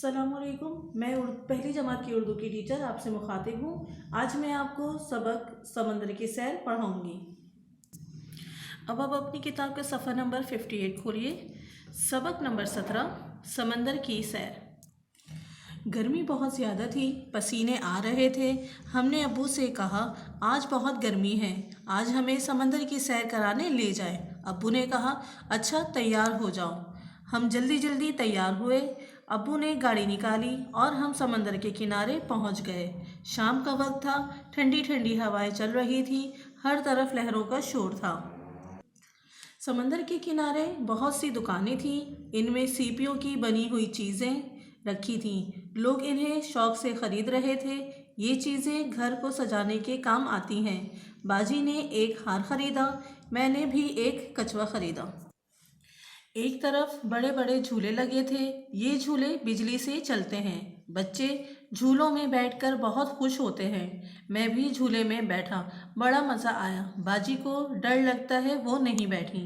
अस्सलामुअलैकुम। मैं पहली जमात की उर्दू की टीचर आपसे मुखातिब हूँ। आज मैं आपको सबक समंदर की सैर पढ़ाऊँगी। अब आप अपनी किताब का सफ़ा नंबर 58 खोलिए। सबक नंबर 17 समंदर की सैर। गर्मी बहुत ज़्यादा थी, पसीने आ रहे थे। हमने अब्बू से कहा, आज बहुत गर्मी है, आज हमें समंदर की सैर कराने ले जाएं। अब्बू ने कहा, अच्छा तैयार हो जाओ। हम जल्दी जल्दी तैयार हुए। अब्बू ने गाड़ी निकाली और हम समंदर के किनारे पहुंच गए। शाम का वक्त था, ठंडी ठंडी हवाएं चल रही थी, हर तरफ लहरों का शोर था। समंदर के किनारे बहुत सी दुकानें थीं, इनमें सीपियों की बनी हुई चीज़ें रखी थीं। लोग इन्हें शौक़ से ख़रीद रहे थे। ये चीज़ें घर को सजाने के काम आती हैं। बाजी ने एक हार ख़रीदा, मैंने भी एक कछुआ ख़रीदा। एक तरफ बड़े बड़े झूले लगे थे, ये झूले बिजली से चलते हैं। बच्चे झूलों में बैठकर बहुत खुश होते हैं। मैं भी झूले में बैठा, बड़ा मज़ा आया। बाजी को डर लगता है, वो नहीं बैठी।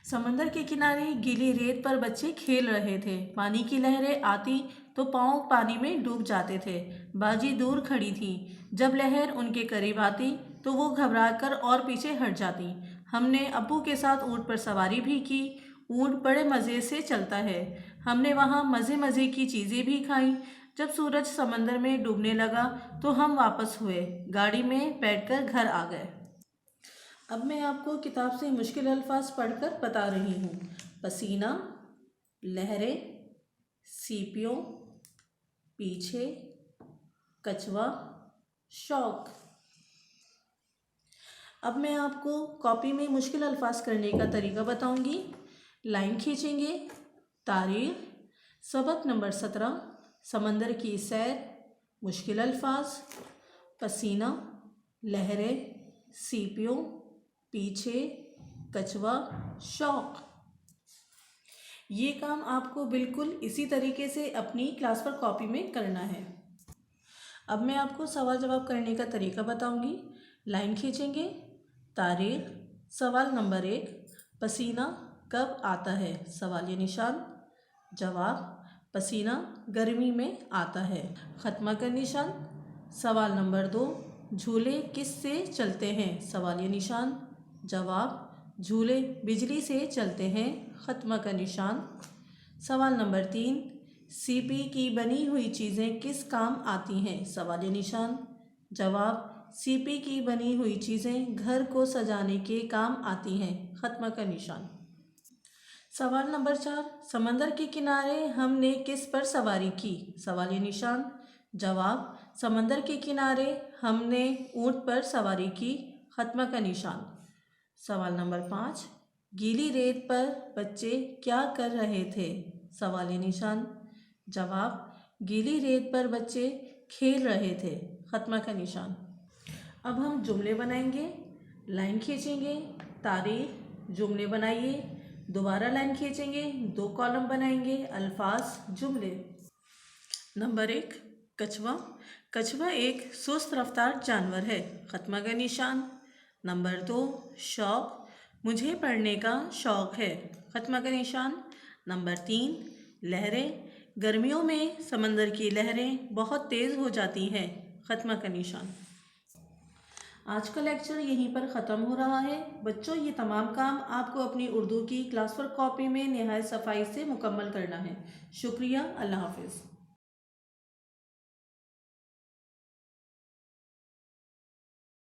समंदर के किनारे गीली रेत पर बच्चे खेल रहे थे। पानी की लहरें आती तो पाँव पानी में डूब जाते थे। बाजी दूर खड़ी थी, जब लहर उनके करीब आती तो वो घबराकर और पीछे हट जाती। हमने अब्बू के साथ ऊँट पर सवारी भी की। ऊँट बड़े मज़े से चलता है। हमने वहाँ मज़े मज़े की चीज़ें भी खाईं। जब सूरज समंदर में डूबने लगा तो हम वापस हुए, गाड़ी में बैठकर घर आ गए। अब मैं आपको किताब से मुश्किल अल्फाज पढ़कर बता रही हूँ। पसीना, लहरें, सीपियों, पीछे, कछुआ, शौक। अब मैं आपको कॉपी में मुश्किल अल्फाज करने का तरीका बताऊंगी। लाइन खींचेंगे। तारीख, सबक नंबर 17 समंदर की सैर, मुश्किल अल्फाज, पसीना, लहरें, सीपियों, पीछे, कछुआ, शौक। ये काम आपको बिल्कुल इसी तरीके से अपनी क्लास पर कॉपी में करना है। अब मैं आपको सवाल जवाब करने का तरीका बताऊंगी। लाइन खींचेंगे। तारीख, सवाल नंबर 1, पसीना कब आता है? सवालिया निशान। जवाब, पसीना गर्मी में आता है। खत्मा का निशान। सवाल नंबर 2, झूले किससे चलते हैं? सवालिया निशान। जवाब, झूले बिजली से चलते हैं। खत्मा का निशान। सवाल नंबर 3, सीपी की बनी हुई चीज़ें किस काम आती हैं? सवालिया निशान। जवाब, सीपी की बनी हुई चीज़ें घर को सजाने के काम आती हैं। खत्मा का निशान। सवाल नंबर 4, समंदर के किनारे हमने किस पर सवारी की? सवालिया निशान। जवाब, समंदर के किनारे हमने ऊँट पर सवारी की। खत्मा का निशान। सवाल नंबर 5, गीली रेत पर बच्चे क्या कर रहे थे? सवालिया निशान। जवाब, गीली रेत पर बच्चे खेल रहे थे। खत्मा का निशान। अब हम जुमले बनाएंगे। लाइन खींचेंगे। तारीख, जुमले बनाइए। दोबारा लाइन खींचेंगे, 2 कॉलम बनाएंगे। अल्फाज, जुमले। नंबर 1, कछुआ। कछुआ एक सुस्त रफ्तार जानवर है। खत्मा का निशान। नंबर 2, शौक। मुझे पढ़ने का शौक़ है। खत्मा का निशान। नंबर 3, लहरें। गर्मियों में समंदर की लहरें बहुत तेज़ हो जाती हैं। खत्मा का निशान। आज का लेक्चर यहीं पर ख़त्म हो रहा है। बच्चों, ये तमाम काम आपको अपनी उर्दू की क्लास वर्क कॉपी में निहायत सफाई से मुकम्मल करना है। शुक्रिया। अल्लाह हाफ़िज़।